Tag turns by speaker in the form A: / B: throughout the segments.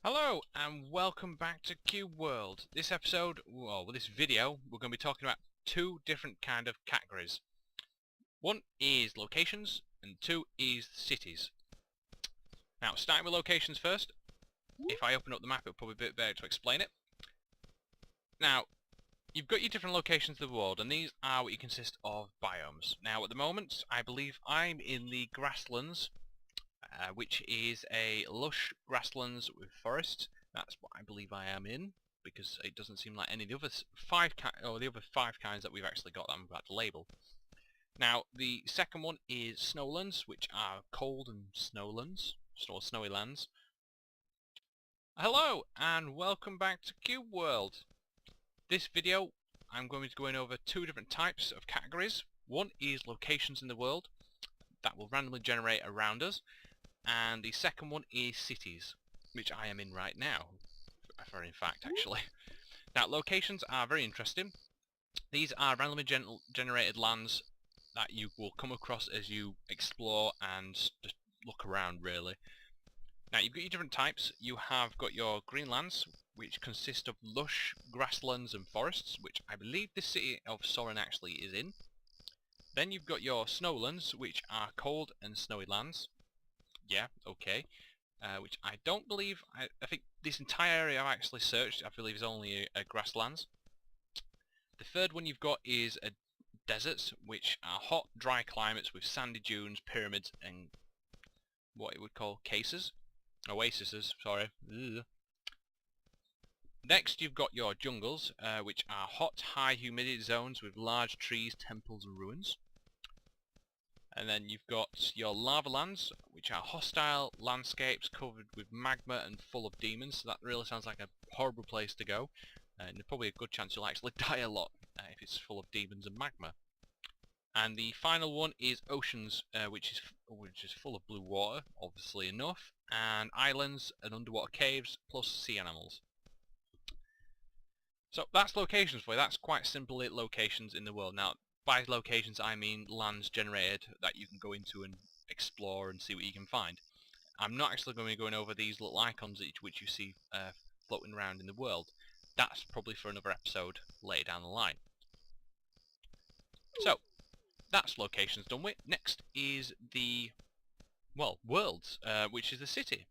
A: Hello and welcome back to Cube World. This episode, well, with this video, we're going to be talking about two different kind of categories. One is locations and two is cities. Now, starting with locations first, if I open up the map it'll probably be a bit better to explain it. Now, you've got your different locations of the world and these are what you consist of biomes. Now, at the moment, I believe I'm in the grasslands, which is a lush grasslands with forest. That's what I believe I am in, because it doesn't seem like any of the other five kinds that we've actually got that I'm about to label. Now, the second one is snowlands, which are cold and snowlands, or snowy lands. Hello, and welcome back to Cube World. This video, I'm going to be going over two different types of categories. One is locations in the world that will randomly generate around us, and the second one is cities, which I am in right now, in fact, actually. Now, locations are very interesting. These are randomly generated lands that you will come across as you explore and just look around, really. Now, you've got your different types. You have got your green lands, which consist of lush grasslands and forests, which I believe the city of Soren actually is in. Then you've got your snowlands, which are cold and snowy lands. Yeah, okay. Which I don't believe, I think this entire area I've actually searched, I believe is only a grasslands. The third one you've got is a deserts, which are hot, dry climates with sandy dunes, pyramids, and what it would call oases, sorry. Ugh. Next you've got your jungles, which are hot, high humidity zones with large trees, temples and ruins. And then you've got your lava lands, which are hostile landscapes covered with magma and full of demons. So that really sounds like a horrible place to go. And there's probably a good chance you'll actually die a lot if it's full of demons and magma. And the final one is oceans, which is full of blue water, obviously enough, and islands and underwater caves, plus sea animals. So that's locations for you. That's quite simply locations in the world. Now, by locations I mean lands generated that you can go into and explore and see what you can find. I'm not actually going to be going over these little icons which you see floating around in the world. That's probably for another episode later down the line. So, that's locations done with. Next is the, well, worlds, which is the city.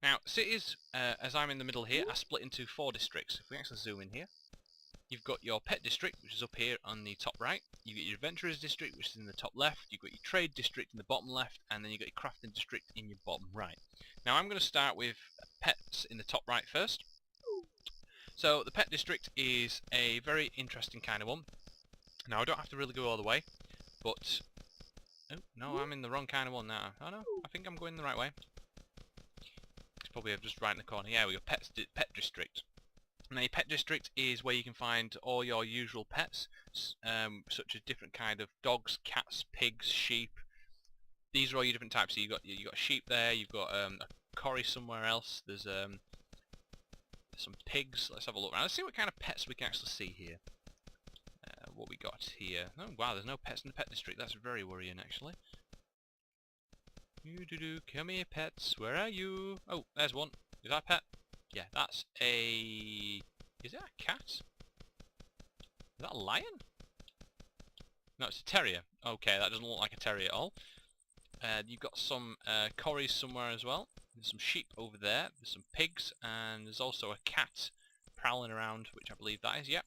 A: Now, cities, as I'm in the middle here, are split into 4 districts. If we actually zoom in here, you've got your pet district, which is up here on the top right. You've got your adventurers district, which is in the top left. You've got your trade district in the bottom left, and then you've got your crafting district in your bottom right. Now I'm going to start with pets in the top right first. So the pet district is a very interesting kind of one. Now I don't have to really go all the way, but oh no, I'm in the wrong kind of one now. Oh no, I think I'm going the right way. It's probably just right in the corner. Yeah, we got pet district. Now your pet district is where you can find all your usual pets, such as different kind of dogs, cats, pigs, sheep. These are all your different types. So you got sheep there. You've got a corrie somewhere else. There's some pigs. Let's have a look around. Let's see what kind of pets we can actually see here. What we got here? Oh wow, there's no pets in the pet district. That's very worrying actually. Come here, pets. Where are you? Oh, there's one. Is that a pet? Yeah, that's a... Is it a cat? Is that a lion? No, it's a terrier. Okay, that doesn't look like a terrier at all. You've got some corries somewhere as well. There's some sheep over there. There's some pigs, and there's also a cat prowling around, which I believe that is, yep.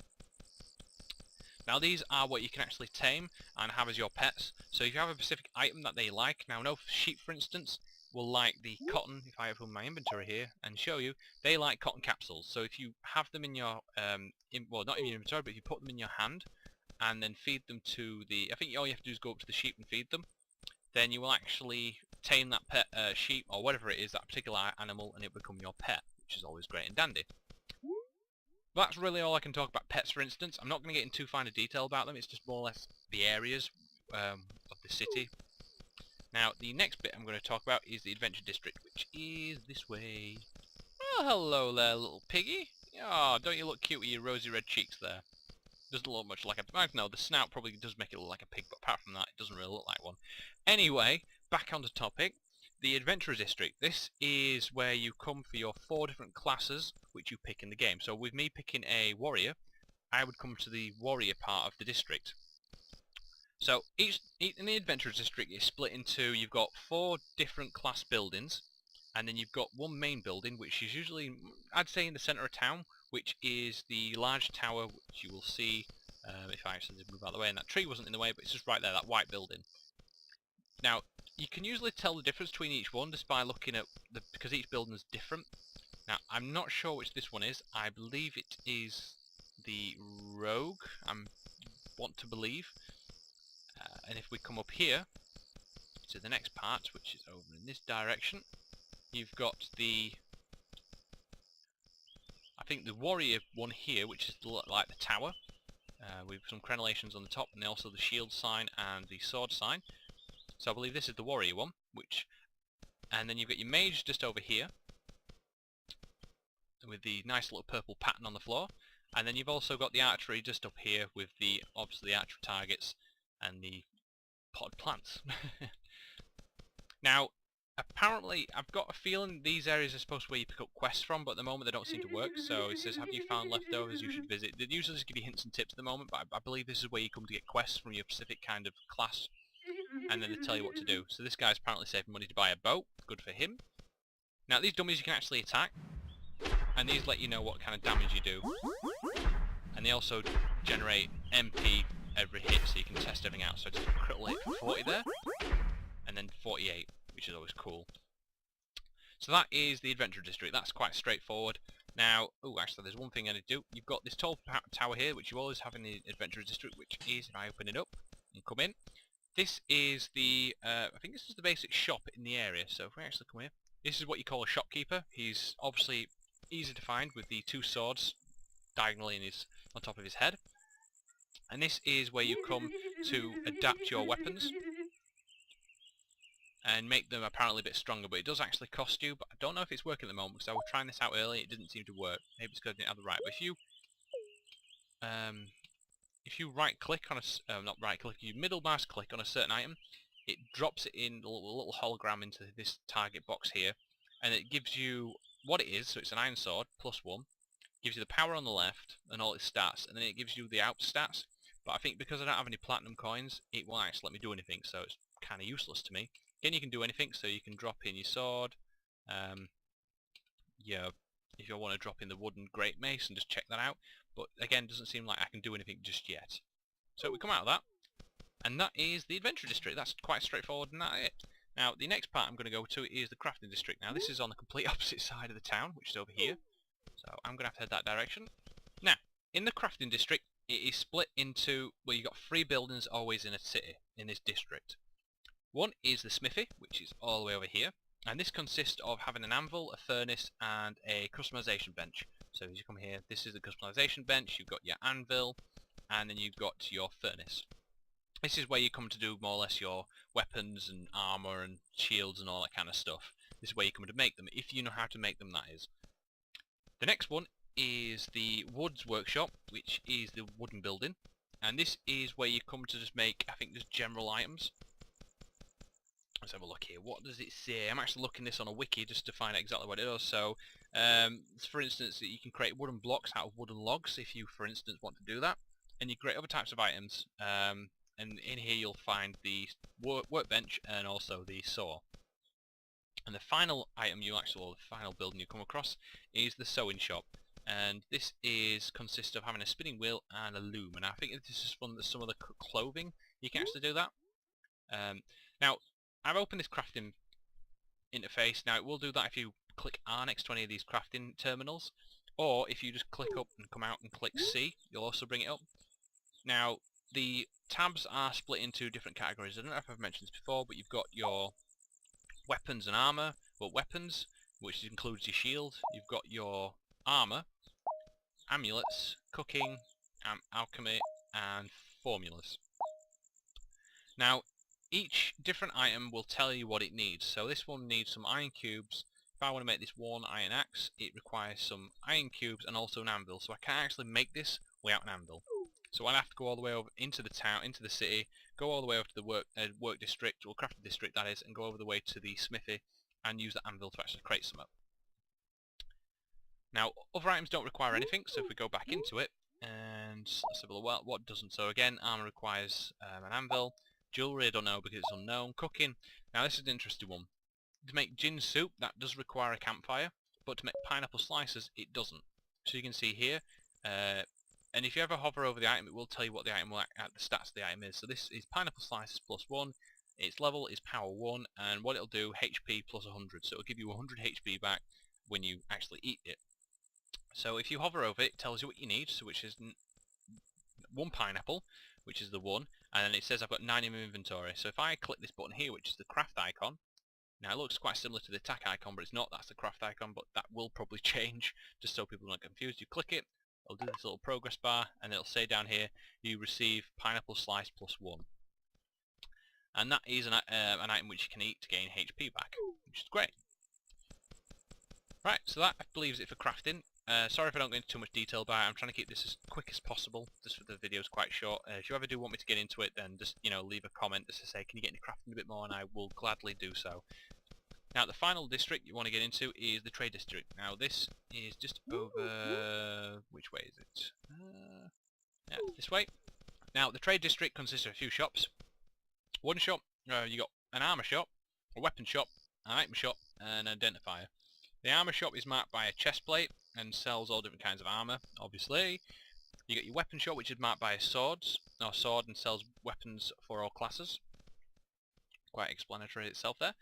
A: Now these are what you can actually tame and have as your pets. So if you have a specific item that they like, now I know sheep for instance will like the cotton. If I open my inventory here and show you, they like cotton capsules. So if you have them in your, well not in your inventory, but if you put them in your hand and then feed them to the, I think all you have to do is go up to the sheep and feed them, then you will actually tame that pet sheep or whatever it is, that particular animal, and it will become your pet, which is always great and dandy. That's really all I can talk about pets, for instance. I'm not going to get into too fine a detail about them. It's just more or less the areas of the city. Now, the next bit I'm going to talk about is the adventure district, which is this way. Oh, hello there, little piggy. Oh, don't you look cute with your rosy red cheeks there? Doesn't look much like a... I don't know, the snout probably does make it look like a pig, but apart from that, it doesn't really look like one. Anyway, back on the topic. the Adventurer District. This is where you come for your 4 different classes which you pick in the game. So with me picking a warrior, I would come to the warrior part of the district. So each in the Adventurers District is split into, you've got 4 different class buildings, and then you've got one main building which is usually, I'd say, in the centre of town, which is the large tower which you will see if I actually move out of the way, and that tree wasn't in the way, but it's just right there, that white building. Now you can usually tell the difference between each one just by looking at because each building is different. Now I'm not sure which this one is. I believe it is the rogue, I want to believe. And if we come up here to the next part, which is over in this direction, you've got the, I think, the warrior one here, which is like the tower, with some crenellations on the top, and also the shield sign and the sword sign. So I believe this is the warrior one, and then you've got your mage just over here, with the nice little purple pattern on the floor, and then you've also got the archery just up here with the, obviously, the archery targets and the potted plants. Now, apparently, I've got a feeling these areas are supposed to be where you pick up quests from, but at the moment they don't seem to work. So it says, have you found leftovers you should visit? They usually just give you hints and tips at the moment, but I believe this is where you come to get quests from your specific kind of class, and then they tell you what to do. So this guy's apparently saving money to buy a boat. Good for him. Now, these dummies you can actually attack, and these let you know what kind of damage you do. And they also generate MP every hit, so you can test everything out. So it's a critical hit for 40 there, and then 48, which is always cool. So that is the Adventure District. That's quite straightforward. Now, oh, actually, there's one thing I need to do. You've got this tall tower here, which you always have in the Adventure District, which is, if I open it up and come in, this is the, I think this is the basic shop in the area. So if we actually come here, this is what you call a shopkeeper. He's obviously easy to find with the 2 swords diagonally on top of his head. And this is where you come to adapt your weapons and make them apparently a bit stronger, but it does actually cost you. But I don't know if it's working at the moment, because I was trying this out earlier, it didn't seem to work. Maybe it's because I didn't have the right. But if you right click on a, not right click, you middle mouse click on a certain item, it drops it in a little hologram into this target box here, and it gives you what it is. So it's an iron sword +1, gives you the power on the left and all its stats, and then it gives you the out stats. But I think because I don't have any platinum coins, it won't actually let me do anything, so it's kind of useless to me. Again, you can do anything, so you can drop in your sword, yeah, if you want to drop in the wooden great mace and just check that out. But again, it doesn't seem like I can do anything just yet. So we come out of that, and that is the Adventure District. That's quite straightforward, and that's it. Now, the next part I'm going to go to is the Crafting District. Now, this is on the complete opposite side of the town, which is over here. So I'm going to have to head that direction. Now, in the Crafting District, it is split into, well, you've got 3 buildings always in a city, in this district. One is the smithy, which is all the way over here, and this consists of having an anvil, a furnace, and a customization bench. So as you come here, this is the customization bench, you've got your anvil, and then you've got your furnace. This is where you come to do more or less your weapons and armor and shields and all that kind of stuff. This is where you come to make them, if you know how to make them, that is. The next one is the Woods Workshop, which is the wooden building, and this is where you come to just make, I think, just general items. Let's have a look here. What does it say? I'm actually looking this on a wiki just to find out exactly what it does. So, for instance, you can create wooden blocks out of wooden logs if you, for instance, want to do that, and you create other types of items. And in here you'll find the workbench and also the saw. And the final item or the final building you come across is the sewing shop. And this consists of having a spinning wheel and a loom. And I think this is from some of the clothing. You can actually do that. Now, I've opened this crafting interface. Now, it will do that if you click R next to any of these crafting terminals. Or if you just click up and come out and click C, you'll also bring it up. Now, the tabs are split into different categories. I don't know if I've mentioned this before, but you've got your weapons and armor. Well, weapons, which includes your shield. You've got your armor, amulets, cooking, alchemy, and formulas. Now, each different item will tell you what it needs. So this one needs some iron cubes. If I want to make this one iron axe, it requires some iron cubes and also an anvil. So I can't actually make this without an anvil. So I have to go all the way over into the town, into the city, go all the way over to the work district, or crafting district that is, and go over the way to the smithy and use the anvil to actually create some. Now, other items don't require anything, so if we go back into it, and let's have a look, well, what doesn't? So again, armor requires an anvil. Jewellery, I don't know because it's unknown. Cooking, now this is an interesting one. To make gin soup, that does require a campfire, but to make pineapple slices, it doesn't. So you can see here, and if you ever hover over the item, it will tell you what the item will the stats of the item is. So this is pineapple slices +1, its level is power 1, and what it'll do, HP plus 100. So it'll give you 100 HP back when you actually eat it. So if you hover over it, it tells you what you need, so which is 1 pineapple, which is the 1, and then it says I've got 9 in my inventory. So if I click this button here, which is the craft icon, now it looks quite similar to the attack icon, but it's not, that's the craft icon, but that will probably change, just so people don't get confused. You click it, it'll do this little progress bar, and it'll say down here, you receive pineapple slice +1. And that is an item which you can eat to gain HP back, which is great. Right, so that I believe is it for crafting. Sorry if I don't go into too much detail about it. I'm trying to keep this as quick as possible, just for the video is quite short. If you ever do want me to get into it, then just leave a comment just to say, can you get into crafting a bit more, and I will gladly do so. Now the final district you want to get into is the trade district. Now this is just over, which way is it? Yeah, this way. Now the trade district consists of a few shops. One shop, you got an armor shop, a weapon shop, an item shop, and an identifier. The armor shop is marked by a chest plate and sells all different kinds of armor, obviously. You got your weapon shop, which is marked by a sword and sells weapons for all classes. Quite explanatory itself there.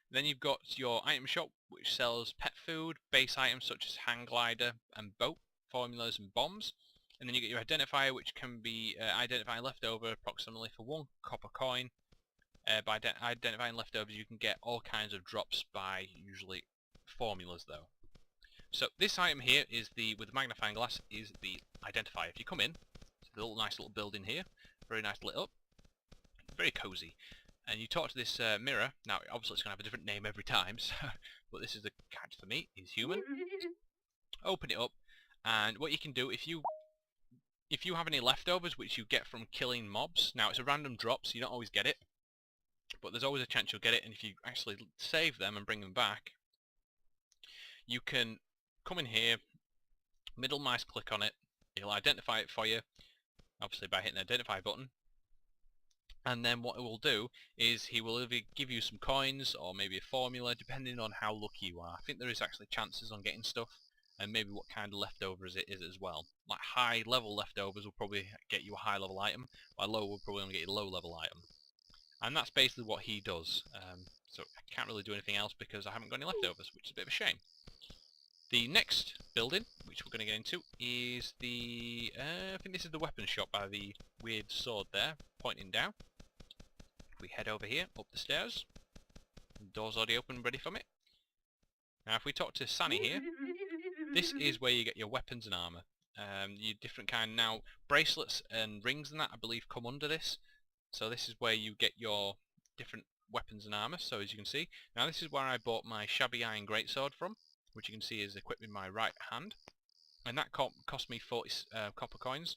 A: Then you've got your item shop, which sells pet food, base items such as hang glider and boat, formulas and bombs. And then you get your identifier, which can be identifying leftover approximately for 1 copper coin. By identifying leftovers, you can get all kinds of drops by usually formulas though. So this item here is with the magnifying glass, is the identifier. If you come in, it's a nice little building here, very nice lit up, very cozy. And you talk to this mirror. Now obviously it's going to have a different name every time, so, but this is the cat for me, is human. Open it up, and what you can do, if you have any leftovers which you get from killing mobs, now it's a random drop so you don't always get it, but there's always a chance you'll get it, and if you actually save them and bring them back, you can come in here, middle mouse click on it, it'll identify it for you, obviously by hitting the identify button, and then what it will do is he will either give you some coins or maybe a formula depending on how lucky you are. I think there is actually chances on getting stuff, and maybe what kind of leftovers it is as well. Like high level leftovers will probably get you a high level item, while low will probably only get you a low level item. And that's basically what he does. So I can't really do anything else because I haven't got any leftovers, which is a bit of a shame. The next building, which we're going to get into, is the... I think this is the weapon shop by the weird sword there, pointing down. If we head over here, up the stairs. The door's already open, ready for me. Now if we talk to Sunny here, this is where you get your weapons and armour. You different kind. Now, bracelets and rings and that, I believe, come under this. So this is where you get your different weapons and armour, so as you can see. Now this is where I bought my shabby iron greatsword from, which you can see is equipped in my right hand. And that cost me 40 copper coins.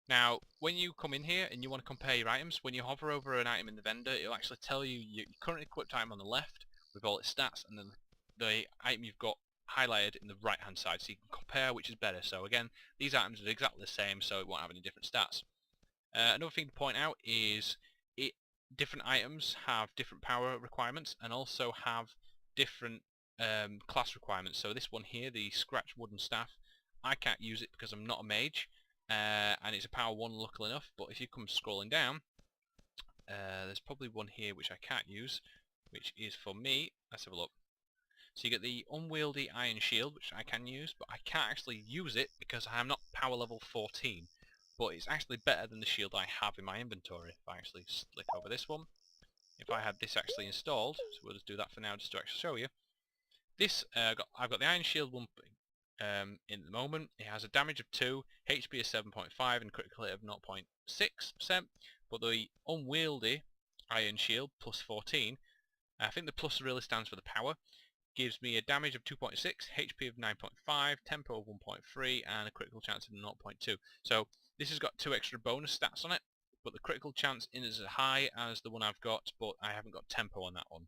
A: Now, when you come in here and you want to compare your items, when you hover over an item in the vendor, it'll actually tell you your currently equipped item on the left with all its stats, and then the item you've got highlighted in the right hand side, so you can compare which is better. So again, these items are exactly the same, so it won't have any different stats. Another thing to point out is different items have different power requirements and also have different class requirements. So this one here, the scratch wooden staff, I can't use it because I'm not a mage, and it's a power 1 luckily enough, but if you come scrolling down, there's probably one here which I can't use, which is for me. Let's have a look. So you get the unwieldy iron shield, which I can use, but I can't actually use it because I am not power level 14. But it's actually better than the shield I have in my inventory. If I actually click over this one, if I had this actually installed, so we'll just do that for now just to actually show you. This, I've got the iron shield one in the moment. It has a damage of 2, HP of 7.5 and critical hit of 0.6%, but the unwieldy iron shield plus 14, I think the plus really stands for the power, gives me a damage of 2.6, HP of 9.5, tempo of 1.3 and a critical chance of 0.2. So This has got 2 extra bonus stats on it, but the critical chance isn't as high as the one I've got, but I haven't got tempo on that one.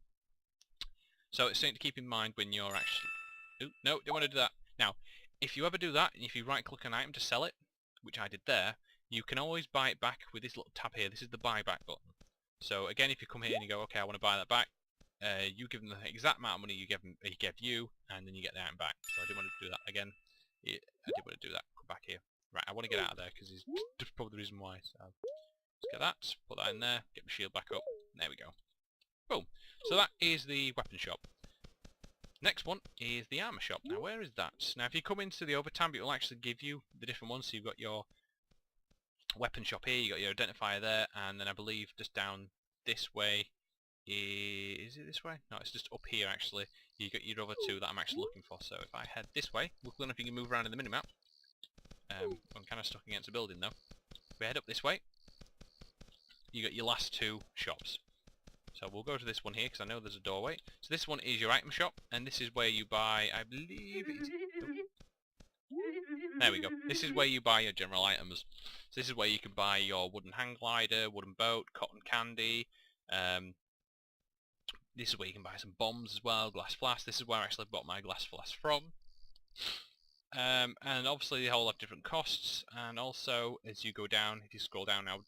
A: So it's something to keep in mind when you're actually... Ooh, no, don't want to do that. Now, if you ever do that, and if you right-click an item to sell it, which I did there, you can always buy it back with this little tab here. This is the buyback button. So again, if you come here and you go, okay, I want to buy that back, you give them the exact amount of money he gave you, and then you get the item back. So I didn't want to do that again. I did want to do that. Come back here. Right, I want to get out of there because he's probably the reason why. So let's get that, put that in there, get my shield back up. There we go. Boom. So that is the weapon shop. Next one is the armor shop. Now where is that? Now if you come into the overtime, it will actually give you the different ones. So you've got your weapon shop here, you've got your identifier there, and then I believe just down this way is it this way? No, it's just up here actually. You got your other 2 that I'm actually looking for. So if I head this way, look, I don't know if you can move around in the minimap. I'm kind of stuck against a building though. If we head up this way, you got your last 2 shops. So we'll go to this one here because I know there's a doorway. So this one is your item shop, and this is where you buy, I believe it's... There we go. This is where you buy your general items. So this is where you can buy your wooden hang glider, wooden boat, cotton candy. This is where you can buy some bombs as well, glass flask. This is where I actually bought my glass flask from. And obviously they all have different costs, and also as you go down, if you scroll down now,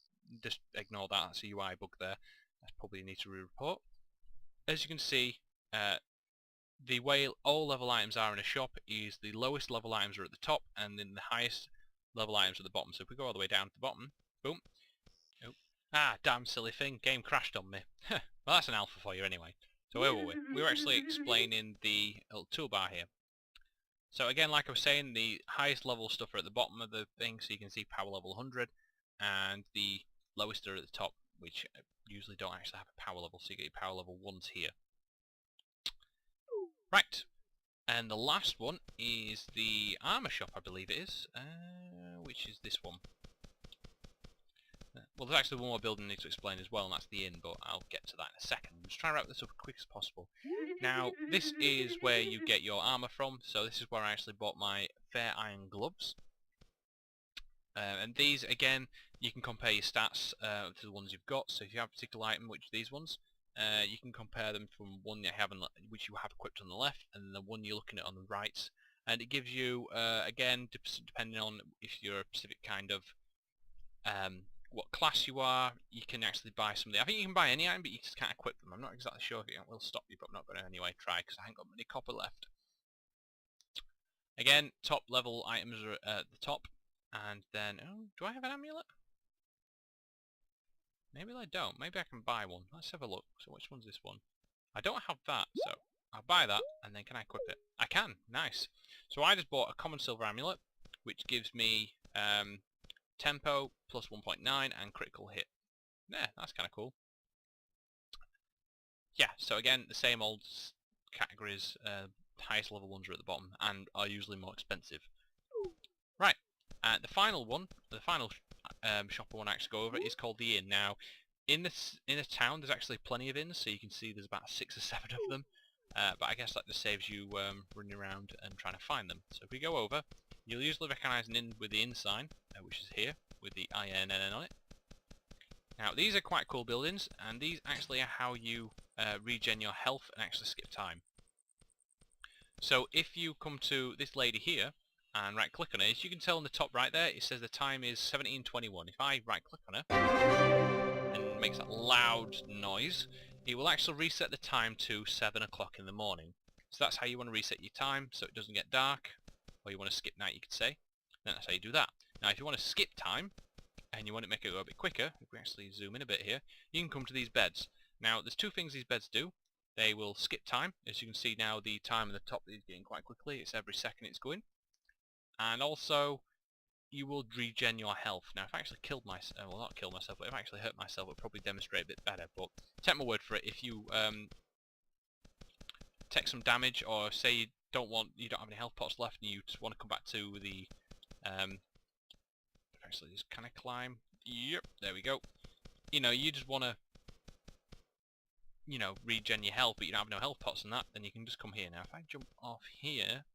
A: just ignore that, that's a UI bug there. That's probably need to re-report. As you can see, the way all level items are in a shop is the lowest level items are at the top, and then the highest level items are at the bottom. So if we go all the way down to the bottom, boom. Oh. Ah, damn silly thing, game crashed on me. Well, that's an alpha for you anyway. So where were we? We were actually explaining the little toolbar here. So again, like I was saying, the highest level stuff are at the bottom of the thing, so you can see power level 100, and the lowest are at the top, which usually don't actually have a power level, so you get your power level 1s here. Right, and the last one is the armor shop, I believe it is, which is this one. Well, there's actually one more building I need to explain as well, and that's the inn, but I'll get to that in a second. I'm just trying to wrap this up as quick as possible. Now, this is where you get your armor from, so this is where I actually bought my fair iron gloves. And these, again, you can compare your stats to the ones you've got, so if you have a particular item, which these ones, you can compare them from one you have which you have equipped on the left, and the one you're looking at on the right. And it gives you, again, depending on if you're a specific kind of what class you are, you can actually buy something. I think you can buy any item, but you just can't equip them. I'm not exactly sure if it will stop you, but I'm not going to anyway try, because I haven't got many copper left. Again, top level items are at the top, and then, oh, do I have an amulet? Maybe I don't. Maybe I can buy one. Let's have a look. So which one's this one? I don't have that, so I'll buy that, and then can I equip it? I can. Nice. So I just bought a common silver amulet, which gives me tempo plus 1.9 and critical hit. Yeah, that's kind of cool. Yeah, so again, the same old categories. Highest level ones are at the bottom and are usually more expensive. Right, the final one, the final shop I want to actually go over is called the inn. Now, in a town, there's actually plenty of inns, so you can see there's about 6 or 7 of them. But I guess that just saves you running around and trying to find them. So if we go over, you'll usually recognise an inn with the inn sign, which is here, with the INN on it. Now, these are quite cool buildings, and these actually are how you regen your health and actually skip time. So if you come to this lady here, and right click on it, as you can tell on the top right there, it says the time is 17:21. If I right click on her, and it makes that loud noise, it will actually reset the time to 7 o'clock in the morning. So that's how you want to reset your time, so it doesn't get dark, or you want to skip night, you could say. Then that's how you do that. Now if you want to skip time, and you want to make it go a bit quicker, if we actually zoom in a bit here, you can come to these beds. Now there's 2 things these beds do. They will skip time. As you can see now, the time at the top is getting quite quickly. It's every second it's going. And also, you will regen your health. Now if I actually killed myself, well not killed myself, but if I actually hurt myself, it would probably demonstrate a bit better. But take my word for it, if you take some damage, or say you don't have any health pots left, and you just want to come back to the actually just can I climb? Yep, there we go. You know, you just want to, you know, regen your health, but you don't have no health pots and that, then you can just come here. Now if I jump off here,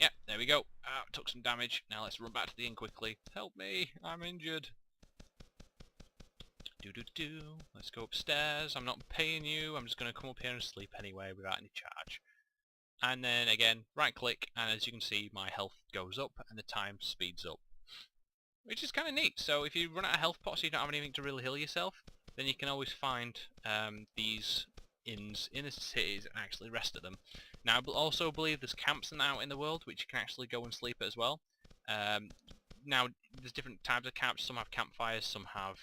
A: yep, there we go. took some damage. Now let's run back to the inn quickly. Help me, I'm injured. Let's go upstairs. I'm not paying you. I'm just going to come up here and sleep anyway without any charge. And then again, right click, and as you can see, my health goes up and the time speeds up. Which is kind of neat. So if you run out of health pots, so you don't have anything to really heal yourself, then you can always find these inns in the cities and actually rest at them. Now I also believe there's camps out in the world which you can actually go and sleep at as well. Now there's different types of camps. Some have campfires, some have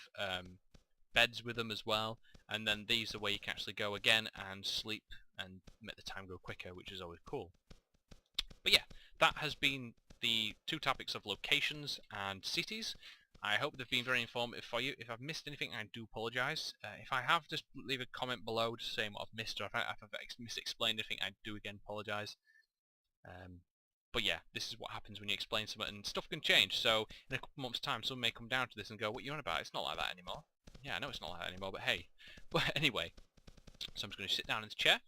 A: beds with them as well, and then these are where you can actually go again and sleep and make the time go quicker, which is always cool. But yeah, that has been the 2 topics of locations and cities. I hope they've been very informative for you. If I've missed anything, I do apologise. If I have, just leave a comment below just saying what I've missed, or if I've misexplained anything, I do again apologise. But yeah, this is what happens when you explain something, and stuff can change. So in a couple months' time, someone may come down to this and go, "What are you on about? It's not like that anymore." Yeah, I know it's not like that anymore, but hey. But anyway, so I'm just going to sit down in the chair.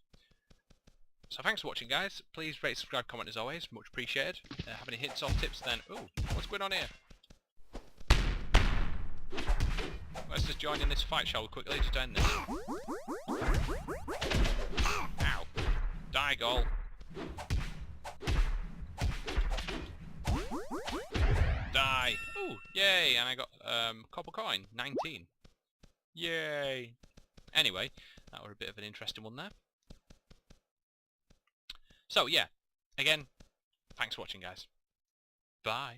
A: So thanks for watching, guys. Please rate, subscribe, comment as always. Much appreciated. Have any hints or tips then? Ooh, what's going on here? Let's just join in this fight, shall we quickly? Just end this. Ow. Die, goal. Die. Ooh, yay. And I got copper coin. 19. Yay. Anyway, that was a bit of an interesting one there. So yeah, again, thanks for watching, guys. Bye.